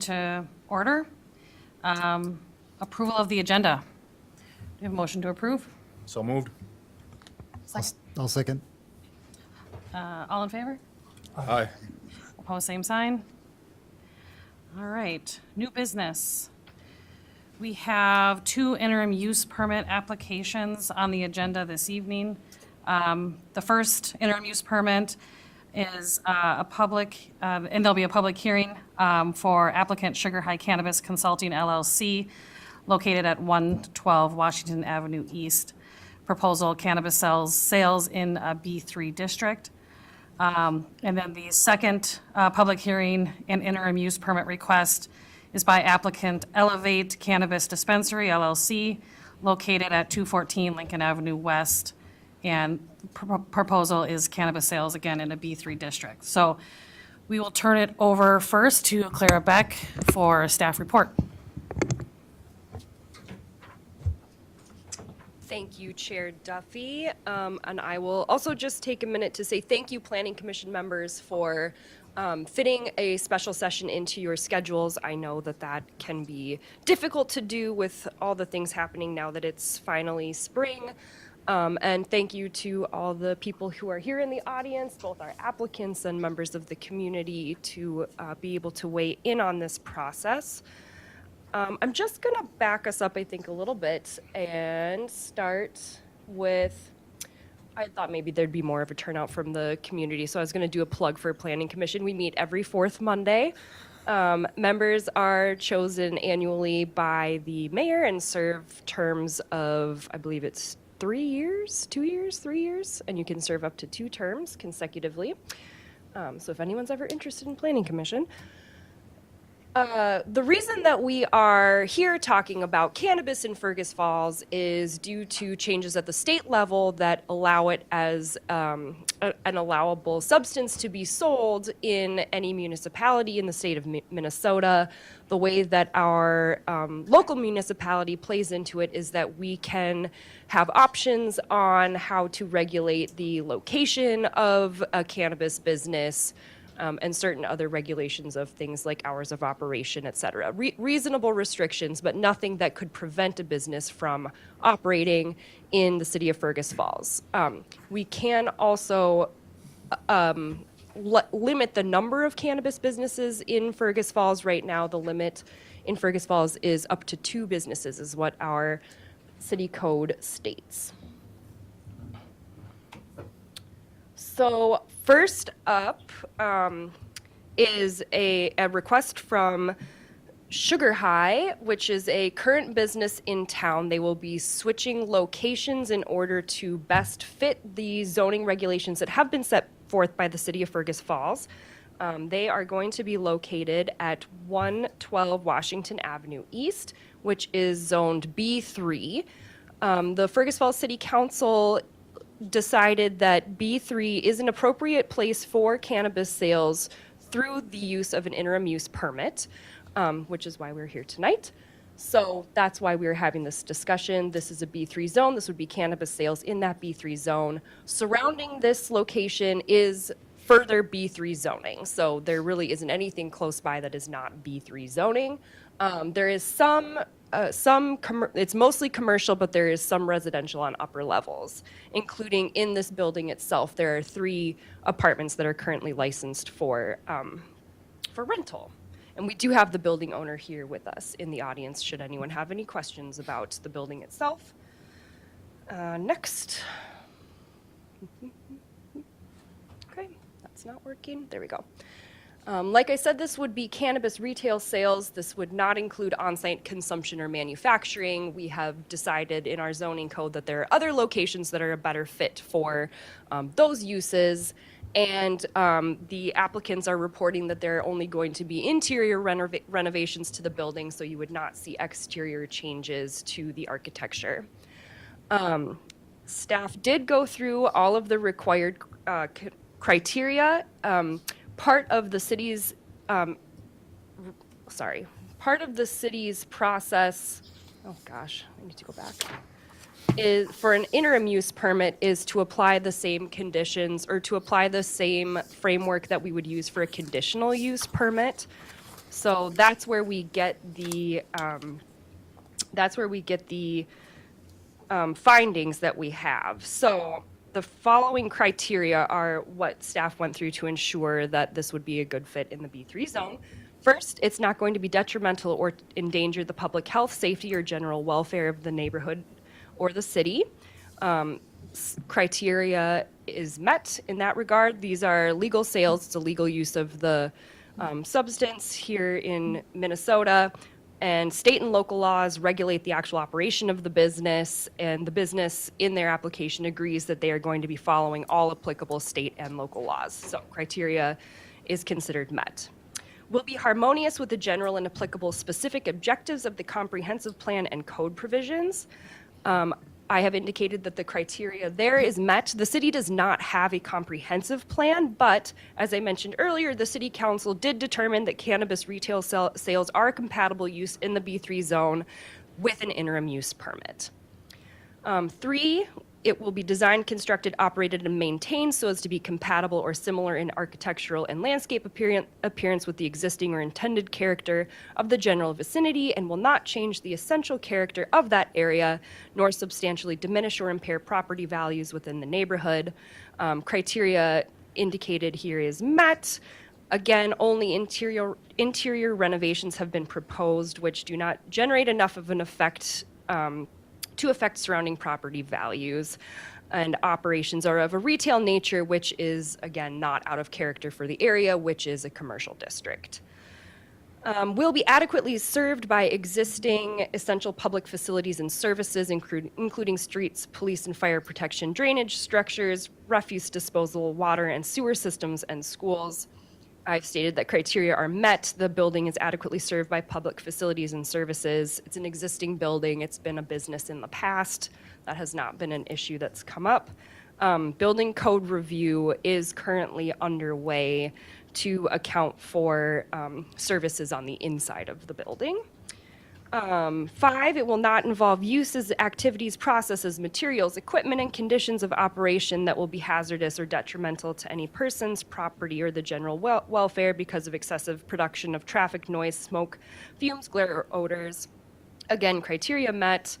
To order. Approval of the agenda. Do you have a motion to approve? So moved. I'll second. All in favor? Aye. Opposed, same sign. All right, new business. We have 2 interim use permit applications on the agenda this evening. The first interim use permit is a public, and there'll be a public hearing for applicant Sugar High Cannabis Consulting LLC, located at 112 Washington Avenue East. Proposal cannabis sales in a B3 district. And then the second public hearing and interim use permit request is by applicant Elevate Cannabis Dispensary LLC, located at 214 Lincoln Avenue West. And proposal is cannabis sales again in a B3 district. So we will turn it over first to Clara Beck for staff report. Thank you, Chair Duffy. And I will also just take a minute to say thank you, Planning Commission members, for fitting a special session into your schedules. I know that that can be difficult to do with all the things happening now that it's finally spring. And thank you to all the people who are here in the audience, both our applicants and members of the community, to be able to weigh in on this process. I'm just going to back us up, I think, a little bit and start with, I thought maybe there'd be more of a turnout from the community, so I was going to do a plug for Planning Commission. We meet every 4th Monday. Members are chosen annually by the mayor and serve terms of, I believe it's 3 years, 2 years, 3 years, and you can serve up to 2 terms consecutively. So if anyone's ever interested in Planning Commission. The reason that we are here talking about cannabis in Fergus Falls is due to changes at the state level that allow it as an allowable substance to be sold in any municipality in the state of Minnesota. The way that our local municipality plays into it is that we can have options on how to regulate the location of a cannabis business, and certain other regulations of things like hours of operation, et cetera. Reasonable restrictions, but nothing that could prevent a business from operating in the city of Fergus Falls. We can also limit the number of cannabis businesses in Fergus Falls. Right now, the limit in Fergus Falls is up to 2 businesses, is what our city code states. So first up is a request from Sugar High, which is a current business in town. They will be switching locations in order to best fit the zoning regulations that have been set forth by the city of Fergus Falls. They are going to be located at 112 Washington Avenue East, which is zoned B3. The Fergus Falls City Council decided that B3 is an appropriate place for cannabis sales through the use of an interim use permit, which is why we're here tonight. So that's why we're having this discussion. This is a B3 zone. This would be cannabis sales in that B3 zone. Surrounding this location is further B3 zoning. So there really isn't anything close by that is not B3 zoning. There is it's mostly commercial, but there is some residential on upper levels, including in this building itself. There are 3 apartments that are currently licensed for rental. And we do have the building owner here with us in the audience, should anyone have any questions about the building itself. Next. Okay, that's not working. There we go. Like I said, this would be cannabis retail sales. This would not include on-site consumption or manufacturing. We have decided in our zoning code that there are other locations that are a better fit for those uses. And the applicants are reporting that there are only going to be interior renovations to the building, so you would not see exterior changes to the architecture. Staff did go through all of the required criteria. Part of the city's process, oh gosh, I need to go back, is for an interim use permit is to apply the same conditions or to apply the same framework that we would use for a conditional use permit. So that's where we get the findings that we have. So the following criteria are what staff went through to ensure that this would be a good fit in the B3 zone. First, it's not going to be detrimental or endanger the public health, safety, or general welfare of the neighborhood or the city. Criteria is met in that regard. These are legal sales. It's a legal use of the substance here in Minnesota. And state and local laws regulate the actual operation of the business, and the business in their application agrees that they are going to be following all applicable state and local laws. So criteria is considered met. Will be harmonious with the general and applicable specific objectives of the comprehensive plan and code provisions. I have indicated that the criteria there is met. The city does not have a comprehensive plan, but as I mentioned earlier, the city council did determine that cannabis retail sales are a compatible use in the B3 zone with an interim use permit. 3, it will be designed, constructed, operated, and maintained so as to be compatible or similar in architectural and landscape appearance with the existing or intended character of the general vicinity, and will not change the essential character of that area, nor substantially diminish or impair property values within the neighborhood. Criteria indicated here is met. Again, only interior renovations have been proposed, which do not generate enough of an effect to affect surrounding property values, and operations are of a retail nature, which is, again, not out of character for the area, which is a commercial district. Will be adequately served by existing essential public facilities and services, including streets, police and fire protection, drainage structures, refuse disposal, water and sewer systems, and schools. I've stated that criteria are met. The building is adequately served by public facilities and services. It's an existing building. It's been a business in the past. That has not been an issue that's come up. Building code review is currently underway to account for services on the inside of the building. 5, it will not involve uses, activities, processes, materials, equipment, and conditions of operation that will be hazardous or detrimental to any person's property or the general welfare because of excessive production of traffic, noise, smoke, fumes, glare, or odors. Again, criteria met.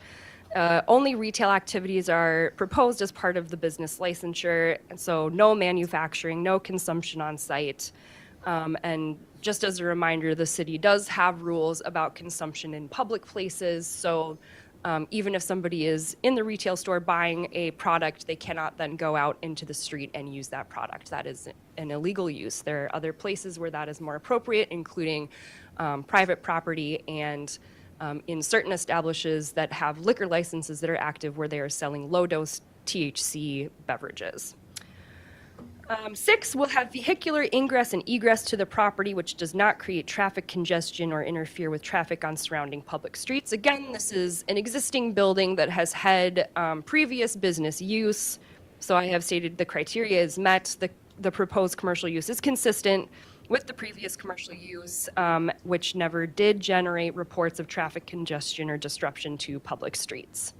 Only retail activities are proposed as part of the business licensure, and so no manufacturing, no consumption on site. And just as a reminder, the city does have rules about consumption in public places. So even if somebody is in the retail store buying a product, they cannot then go out into the street and use that product. That is an illegal use. There are other places where that is more appropriate, including private property and in certain establishments that have liquor licenses that are active where they are selling low-dose THC beverages. 6, will have vehicular ingress and egress to the property which does not create traffic congestion or interfere with traffic on surrounding public streets. Again, this is an existing building that has had previous business use. So I have stated the criteria is met. The proposed commercial use is consistent with the previous commercial use, which never did generate reports of traffic congestion or disruption to public streets.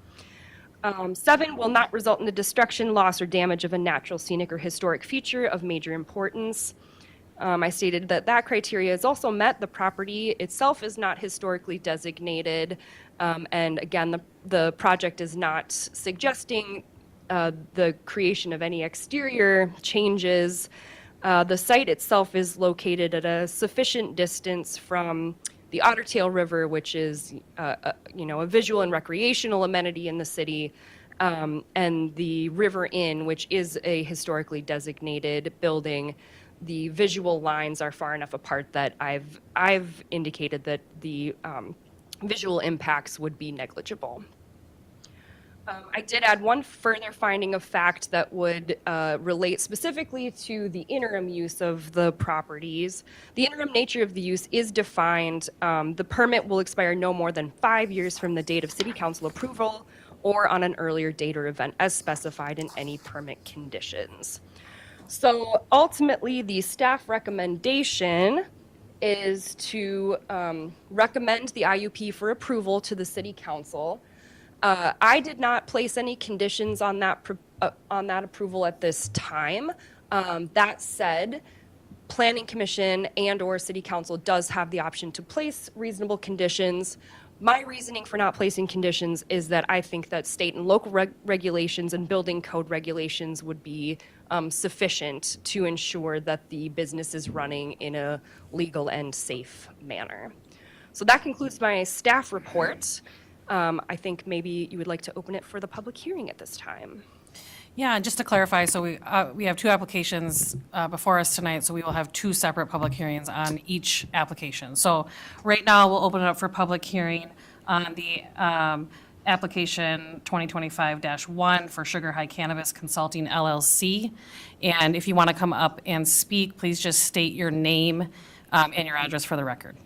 7, will not result in the destruction, loss, or damage of a natural, scenic, or historic feature of major importance. I stated that that criteria is also met. The property itself is not historically designated. And again, the project is not suggesting the creation of any exterior changes. The site itself is located at a sufficient distance from the Otter Tail River, which is a visual and recreational amenity in the city, and the River Inn, which is a historically designated building. The visual lines are far enough apart that I've indicated that the visual impacts would be negligible. I did add one further finding of fact that would relate specifically to the interim use of the properties. The interim nature of the use is defined. The permit will expire no more than 5 years from the date of city council approval or on an earlier date or event as specified in any permit conditions. So ultimately, the staff recommendation is to recommend the IUP for approval to the city council. I did not place any conditions on that approval at this time. That said, planning commission and or city council does have the option to place reasonable conditions. My reasoning for not placing conditions is that I think that state and local regulations and building code regulations would be sufficient to ensure that the business is running in a legal and safe manner. So that concludes my staff report. I think maybe you would like to open it for the public hearing at this time. Yeah, and just to clarify, so we have two applications before us tonight, so we will have two separate public hearings on each application. So right now, we'll open it up for public hearing on the application 2025-1 for Sugar High Cannabis Consulting LLC. And if you want to come up and speak, please just state your name and your address for the record.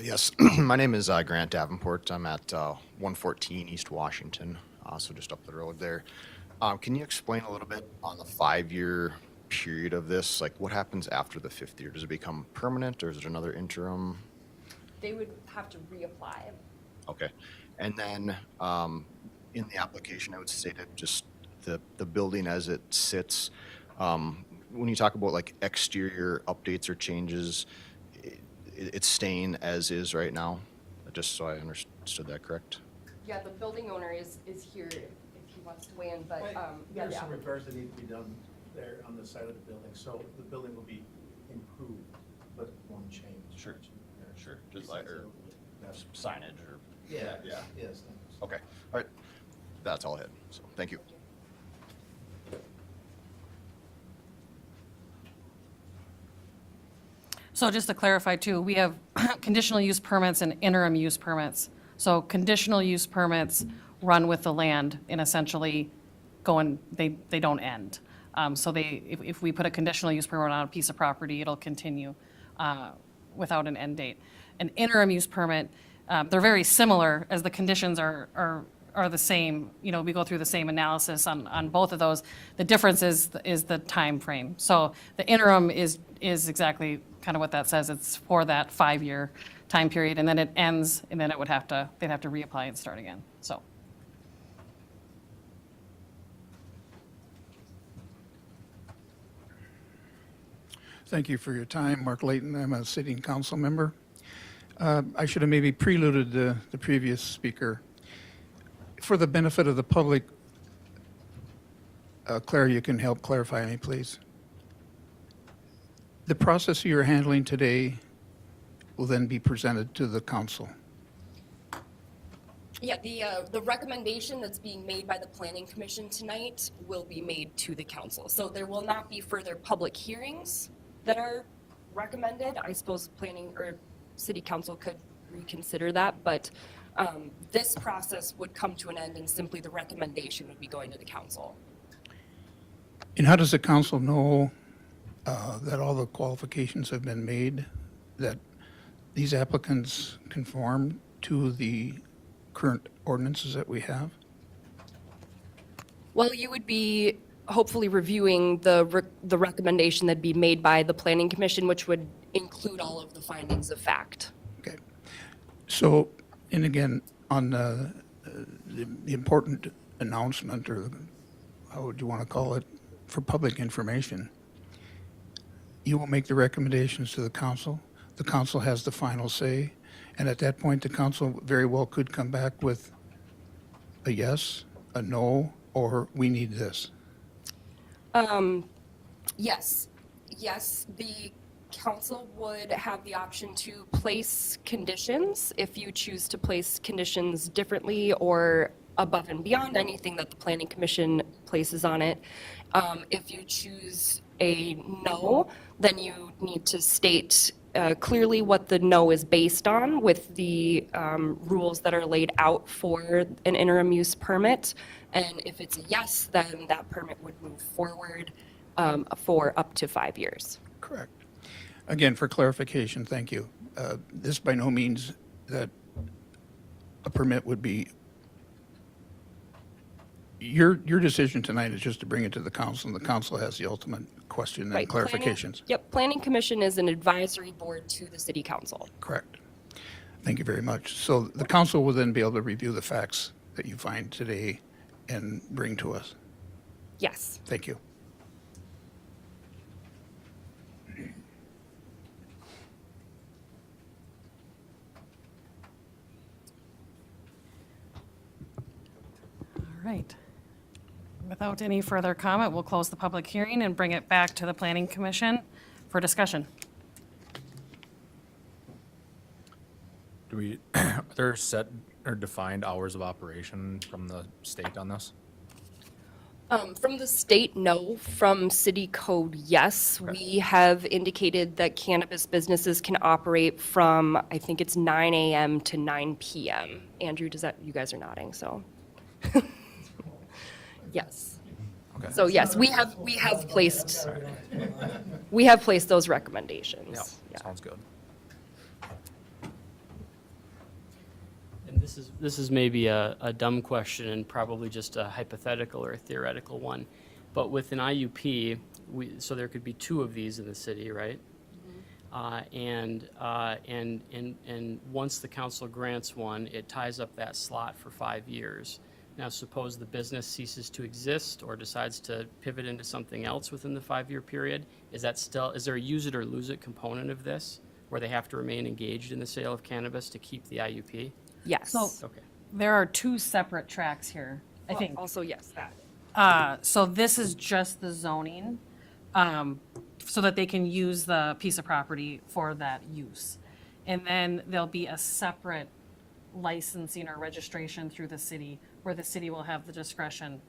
Yes, my name is Grant Davenport. I'm at 114 East Washington, so just up the road there. Can you explain a little bit on the 5-year period of this? Like, what happens after the 5th year? Does it become permanent, or is it another interim? They would have to reapply. Okay. And then in the application, I would state it just the building as it sits. When you talk about like exterior updates or changes, it's staying as is right now, just so I understood that correct? Yeah, the building owner is here if he wants to weigh in, but yeah, There's some repairs that need to be done there on the side of the building, so the building will be improved, but it won't change. Sure. much. Sure, just like, or Yes. signage or? Yeah. Yeah. Yes, thanks. Okay, all right. That's all I had, so thank you. So just to clarify too, we have conditional use permits and interim use permits. So conditional use permits run with the land and essentially they don't end. So if we put a conditional use permit on a piece of property, it'll continue without an end date. An interim use permit, they're very similar as the conditions are the same. You know, we go through the same analysis on both of those. The difference is the time frame. So the interim is exactly kind of what that says. It's for that 5-year time period, and then it ends, and then they'd have to reapply and start again. So. Thank you for your time. Mark Layton, I'm a sitting council member. I should have maybe preluded the previous speaker. For the benefit of the public, Claire, you can help clarify me, please. The process you're handling today will then be presented to the council. Yeah, the recommendation that's being made by the planning commission tonight will be made to the council. So there will not be further public hearings that are recommended. I suppose planning or city council could reconsider that, but this process would come to an end and simply the recommendation would be going to the council. And how does the council know that all the qualifications have been made, that these applicants conform to the current ordinances that we have? Well, you would be hopefully reviewing the recommendation that'd be made by the planning commission, which would include all of the findings of fact. Okay. So, and again, on the important announcement, or how would you want to call it, for public information, you will make the recommendations to the council. The council has the final say. And at that point, the council very well could come back with a yes, a no, or we need this. Yes, the council would have the option to place conditions if you choose to place conditions differently or above and beyond anything that the planning commission places on it. If you choose a no, then you need to state clearly what the no is based on with the rules that are laid out for an interim use permit. And if it's a yes, then that permit would move forward for up to 5 years. Correct. Again, for clarification, thank you. This by no means that a permit would be, your decision tonight is just to bring it to the council, and the council has the ultimate question and Right, clarifications. Planning Commission is an advisory board to the city council. Correct. Thank you very much. So the council will then be able to review the facts that you find today and bring to us. Yes. Thank you. All right. Without any further comment, we'll close the public hearing and bring it back to the Planning Commission for discussion. Do we, are there set or defined hours of operation from the state on this? From the state, no. From city code, yes. We have indicated that cannabis businesses can operate from, I think it's 9 a.m. to 9 p.m. Andrew, does that, you guys are nodding, so. Yes. Okay. So yes, we have placed, we have placed those recommendations. Yeah, sounds good. And this is maybe a dumb question and probably just a hypothetical or a theoretical one. But with an IUP, so there could be 2 of these in the city, right? And once the council grants one, it ties up that slot for 5 years. Now, suppose the business ceases to exist or decides to pivot into something else within the 5-year period. Is there a use it or lose it component of this, where they have to remain engaged in the sale of cannabis to keep the IUP? Yes. So Okay. there are 2 separate tracks here, I think. Also, yes, that. So this is just the zoning, so that they can use the piece of property for that use. And then there'll be a separate licensing or registration through the city, where the city will have the discretion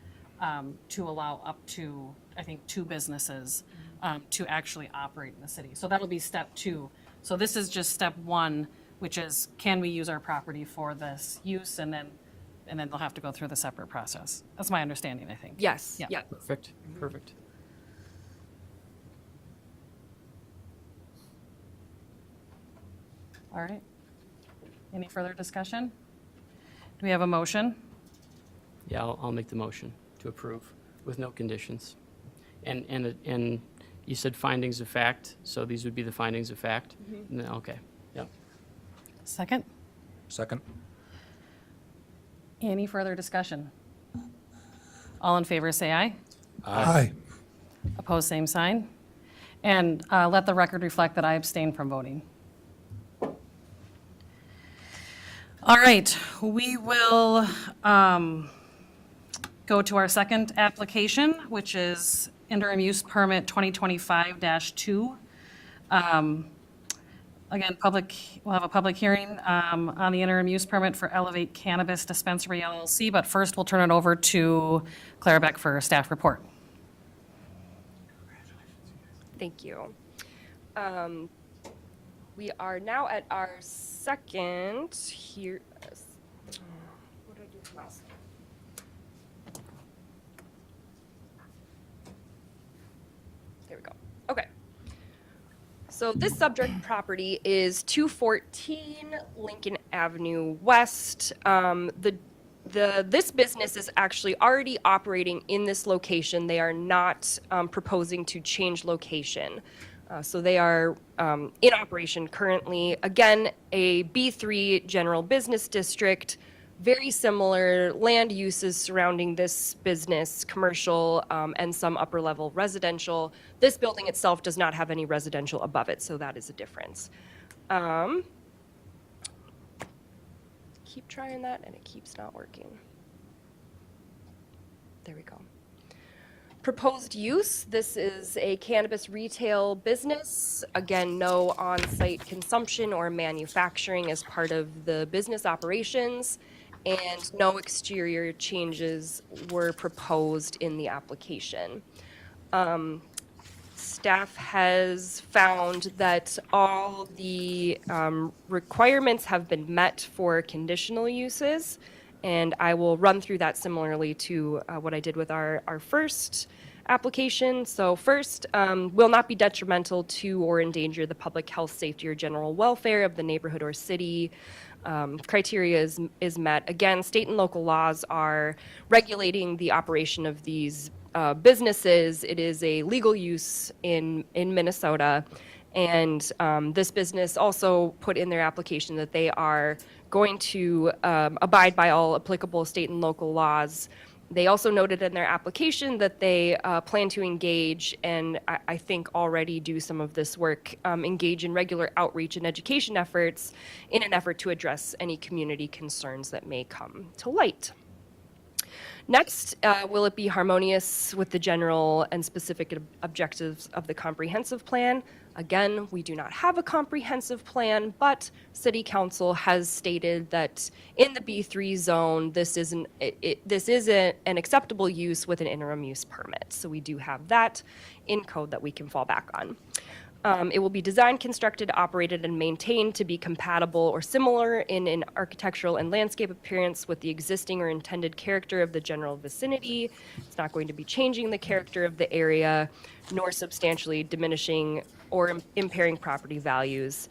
to allow up to, I think, 2 businesses to actually operate in the city. So that'll be step 2. So this is just step 1, which is, can we use our property for this use? And then they'll have to go through the separate process. That's my understanding, I think. Yes, Yeah. yeah. Perfect. Perfect. All right. Any further discussion? Do we have a motion? Yeah, I'll make the motion to approve with no conditions. And you said findings of fact, so these would be the findings of fact? No, okay, yep. Second? Second? Any further discussion? All in favor, say aye. Aye. Opposed, same sign. And let the record reflect that I abstain from voting. All right, we will go to our second application, which is interim use permit 2025-2. Again, we'll have a public hearing on the interim use permit for Elevate Cannabis Dispensary LLC, but first we'll turn it over to Clara Beck for a staff report. Thank you. We are now at our second here. What did I do last? There we go. Okay. So this subject property is 214 Lincoln Avenue West. This business is actually already operating in this location. They are not proposing to change location. So they are in operation currently. Again, a B3 general business district, very similar land uses surrounding this business, commercial and some upper level residential. This building itself does not have any residential above it, so that is a difference. Keep trying that and it keeps not working. There we go. Proposed use, this is a cannabis retail business. Again, no on-site consumption or manufacturing as part of the business operations, and no exterior changes were proposed in the application. Staff has found that all the requirements have been met for conditional uses, and I will run through that similarly to what I did with our first application. So first, will not be detrimental to or endanger the public health, safety, or general welfare of the neighborhood or city. Criteria is met. Again, state and local laws are regulating the operation of these businesses. It is a legal use in Minnesota, And this business also put in their application that they are going to abide by all applicable state and local laws. They also noted in their application that they plan to engage, and I think already do some of this work, engage in regular outreach and education efforts in an effort to address any community concerns that may come to light. Next, will it be harmonious with the general and specific objectives of the comprehensive plan? Again, we do not have a comprehensive plan, but City Council has stated that in the B3 zone, this is an acceptable use with an interim use permit. So we do have that in code that we can fall back on. It will be designed, constructed, operated, and maintained to be compatible or similar in an architectural and landscape appearance with the existing or intended character of the general vicinity. It's not going to be changing the character of the area, nor substantially diminishing or impairing property values.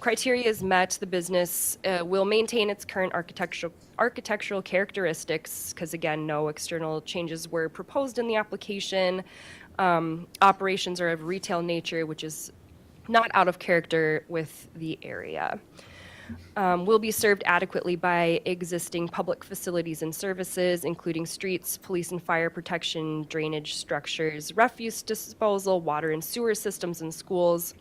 Criteria is met. The business will maintain its current architectural characteristics, because again, no external changes were proposed in the application. Operations are of retail nature, which is not out of character with the area. Will be served adequately by existing public facilities and services, including streets, police and fire protection, drainage structures, refuse disposal, water and sewer systems, and schools.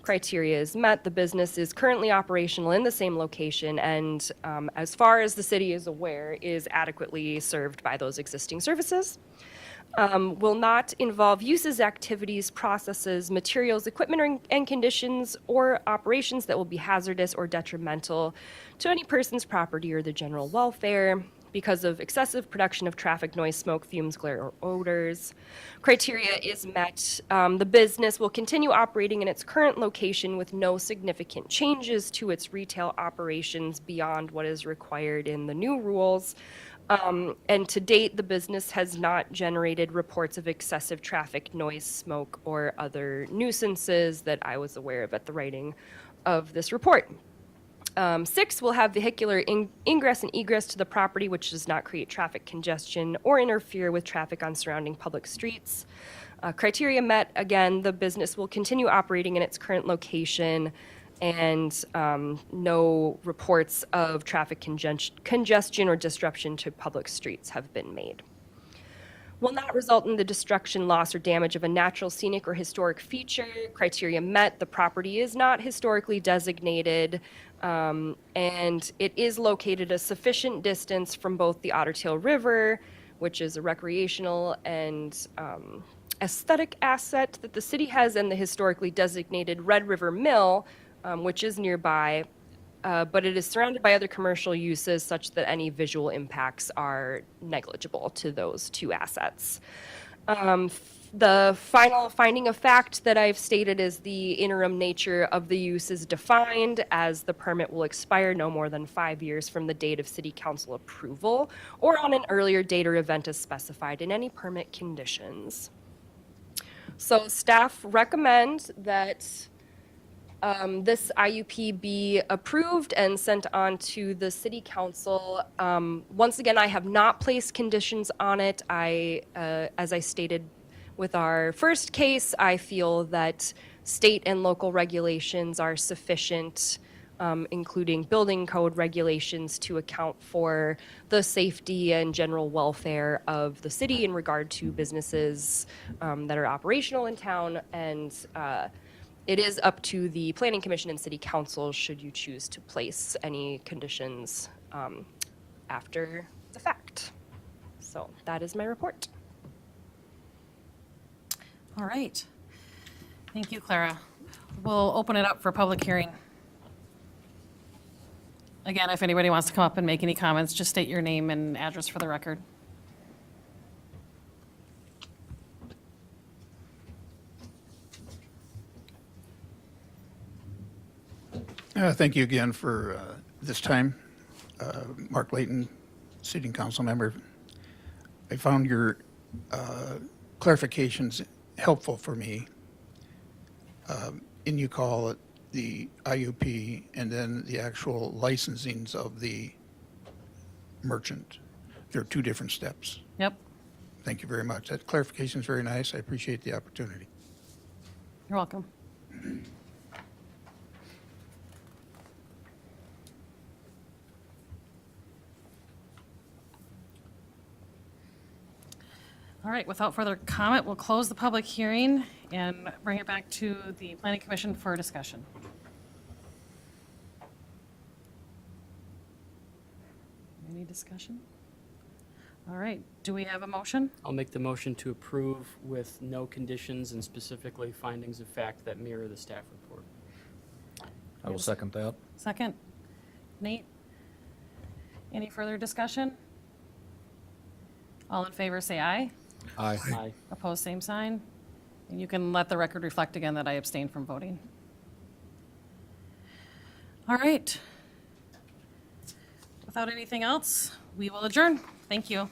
Criteria is met. The business is currently operational in the same location and, as far as the city is aware, is adequately served by those existing services. Will not involve uses, activities, processes, materials, equipment, and conditions or operations that will be hazardous or detrimental to any person's property or the general welfare because of excessive production of traffic noise, smoke, fumes, glare, or odors. Criteria is met. The business will continue operating in its current location with no significant changes to its retail operations beyond what is required in the new rules. And to date, the business has not generated reports of excessive traffic, noise, smoke, or other nuisances that I was aware of at the writing of this report. 6, will have vehicular ingress and egress to the property, which does not create traffic congestion or interfere with traffic on surrounding public streets. Criteria met. Again, the business will continue operating in its current location, and no reports of traffic congestion or disruption to public streets have been made. Will not result in the destruction, loss, or damage of a natural, scenic, or historic feature. Criteria met. The property is not historically designated, and it is located a sufficient distance from both the Otter Tail River, which is a recreational and aesthetic asset that the city has, and the historically designated Red River Mill, which is nearby, but it is surrounded by other commercial uses such that any visual impacts are negligible to those two assets. The final finding of fact that I've stated is the interim nature of the use is defined as the permit will expire no more than 5 years from the date of City Council approval or on an earlier date or event as specified in any permit conditions. So staff recommend that this IUP be approved and sent on to the City Council. Once again, I have not placed conditions on it. As I stated with our first case, I feel that state and local regulations are sufficient, including building code regulations, to account for the safety and general welfare of the city in regard to businesses that are operational in town. And it is up to the Planning Commission and City Council should you choose to place any conditions after the fact. So that is my report. All right. Thank you, Clara. We'll open it up for public hearing. Again, if anybody wants to come up and make any comments, just state your name and address for the record. Thank you again for this time. Mark Layton, City Council member. I found your clarifications helpful for me. And you call it the IUP and then the actual licensings of the merchant. There are two different steps. Yep, Thank you very much. That clarification is very nice. I appreciate the opportunity. you're welcome. All right, without further comment, we'll close the public hearing and bring it back to the planning commission for discussion. Any discussion? All right, do we have a motion? I'll make the motion to approve with no conditions and specifically findings of fact that mirror the staff report. I will second that. Second? Nate? Any further discussion? All in favor, say aye. Aye. Aye. Opposed, same sign. And you can let the record reflect again that I abstained from voting. All right. Without anything else, we will adjourn. Thank you.